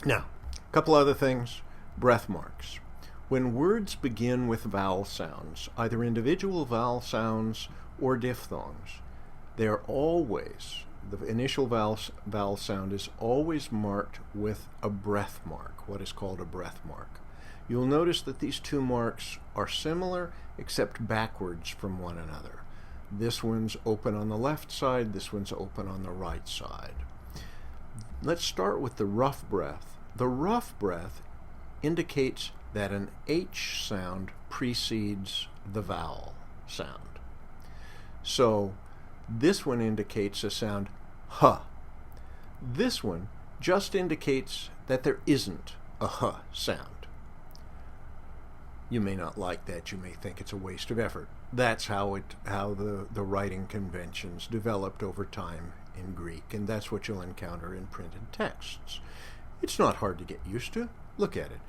Now, a couple other things. Breath marks. When words begin with vowel sounds, either individual vowel sounds or diphthongs, they're always, the initial vowel sound is always marked with a breath mark, what is called a breath mark. You'll notice that these two marks are similar except backwards from one another. This one's open on the left side, this one's open on the right side. Let's start with the rough breath. The rough breath indicates that an H sound precedes the vowel sound. So this one indicates a sound H. This one just indicates that there isn't a H sound. You may not like that. You may think it's a waste of effort. That's how the writing conventions developed over time in Greek, and that's what you'll encounter in printed texts. It's not hard to get used to. Look at it.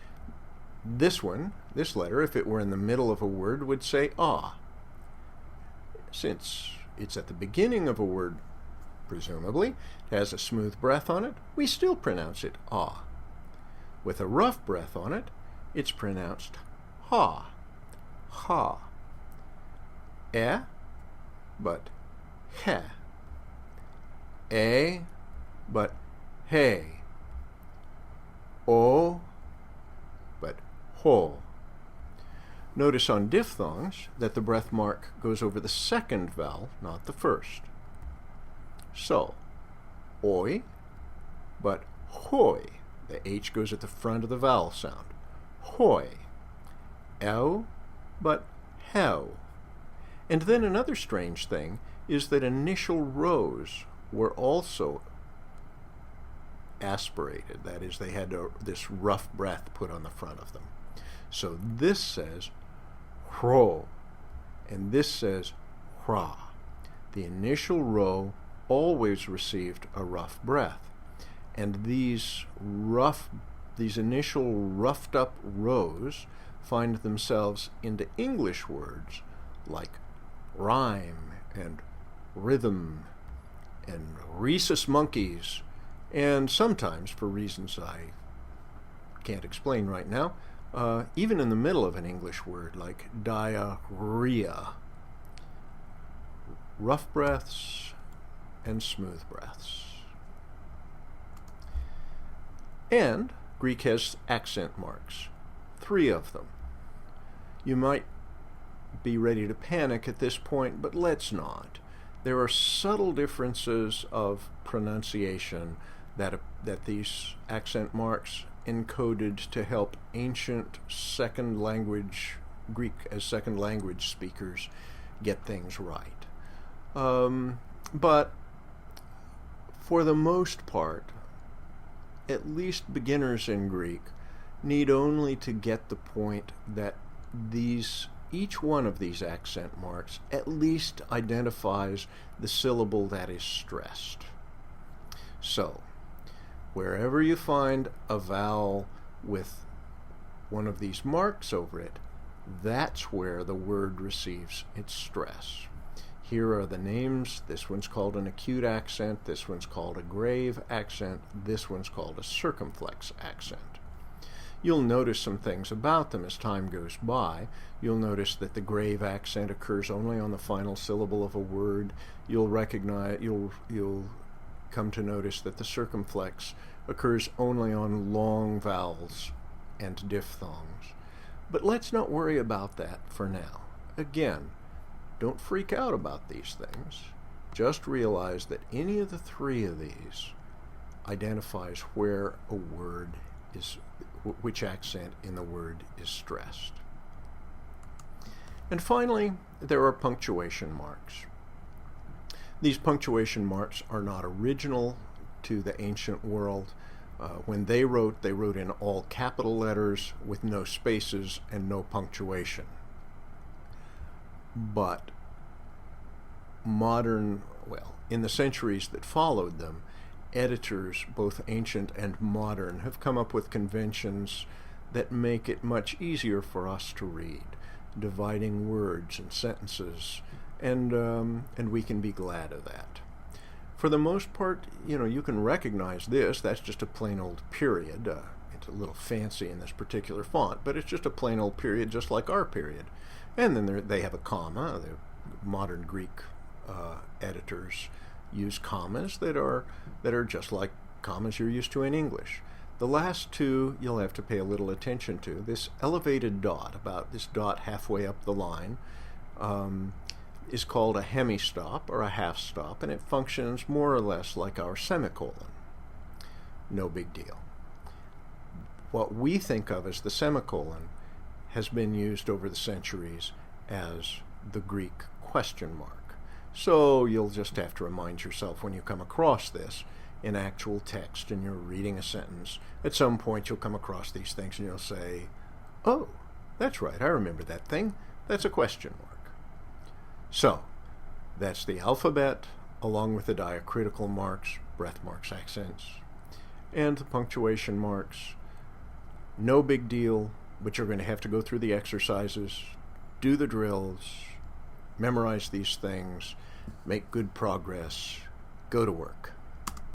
This one, this letter, if it were in the middle of a word, would say ah. Since it's at the beginning of a word, presumably, it has a smooth breath on it, we still pronounce it ah. With a rough breath on it, it's pronounced ha, ha. But he. But hey. O, but ho. Notice on diphthongs that the breath mark goes over the second vowel, not the first. So, oi, but hoi. The H goes at the front of the vowel sound. Hoi. Ow, but how. And then another strange thing is that initial rows were also aspirated. That is, they had this rough breath put on the front of them. So this says hro, and this says hra. The initial row always received a rough breath, and these initial roughed up rows find themselves into English words like rhyme and rhythm and rhesus monkeys, and sometimes, for reasons I can't explain right now, even in the middle of an English word like diarrhea. Rough breaths and smooth breaths. And Greek has accent marks, 3 of them. You might be ready to panic at this point, but let's not. There are subtle differences of pronunciation that these accent marks encoded to help ancient second language Greek as second language speakers get things right. But for the most part, at least beginners in Greek need only to get the point that each one of these accent marks at least identifies the syllable that is stressed. So, wherever you find a vowel with one of these marks over it, that's where the word receives its stress. Here are the names. This one's called an acute accent, this one's called a grave accent, this one's called a circumflex accent. You'll notice some things about them as time goes by. You'll notice that the grave accent occurs only on the final syllable of a word. You'll come to notice that the circumflex occurs only on long vowels and diphthongs. But let's not worry about that for now. Again, don't freak out about these things. Just realize that any of the 3 of these identifies where a word is, which accent in the word is stressed. And finally, there are punctuation marks. These punctuation marks are not original to the ancient world. When they wrote in all capital letters with no spaces and no punctuation. But in the centuries that followed them, editors, both ancient and modern, have come up with conventions that make it much easier for us to read, dividing words and sentences, and we can be glad of that. For the most part, you can recognize this. That's just a plain old period. It's a little fancy in this particular font, but it's just a plain old period, just like our period. And then they have a comma. The modern Greek editors use commas that are just like commas you're used to in English. The last two you'll have to pay a little attention to. This elevated dot, about this dot halfway up the line, is called a hemistop or a half stop, and it functions more or less like our semicolon. No big deal. What we think of as the semicolon has been used over the centuries as the Greek question mark. So you'll just have to remind yourself when you come across this in actual text and you're reading a sentence, at some point you'll come across these things and you'll say, oh, that's right, I remember that thing. That's a question mark. So, that's the alphabet, along with the diacritical marks, breath marks, accents, and the punctuation marks. No big deal, but you're going to have to go through the exercises, do the drills, memorize these things, make good progress, go to work.